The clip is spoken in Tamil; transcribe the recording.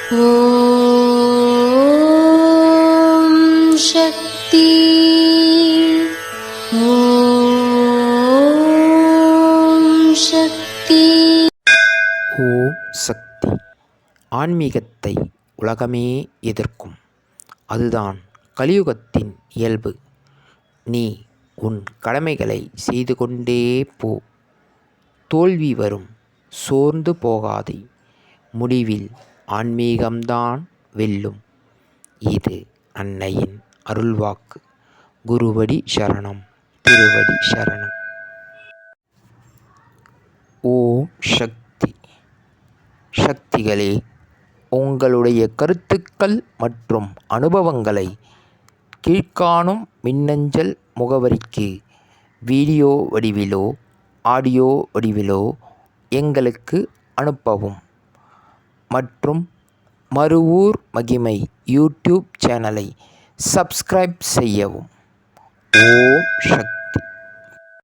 ஓம் சக்தி. ஓம் சக்தி. ஓம் சக்தி. ஆன்மீகத்தை உலகமே எதிர்க்கும். அதுதான் கலியுகத்தின் இயல்பு. நீ உன் கடமைகளை செய்து கொண்டே போ. தோல்வி வரும், சோர்ந்து போகாதே. முடிவில் ஆன்மீகம்தான் வெல்லும். இது அன்னையின் அருள்வாக்கு. குருவடி சரணம், திருவடி சரணம். ஓம் சக்தி. சக்திகளே, உங்களுடைய கருத்துக்கள் மற்றும் அனுபவங்களை கீழ்காணும் மின்னஞ்சல் முகவரிக்கு வீடியோ வடிவிலோ ஆடியோ வடிவிலோ எங்களுக்கு அனுப்பவும். மற்றும் மறுவூர் மகிமை யூடியூப் சேனலை சப்ஸ்கிரைப் செய்யவும். ஓம் சக்தி.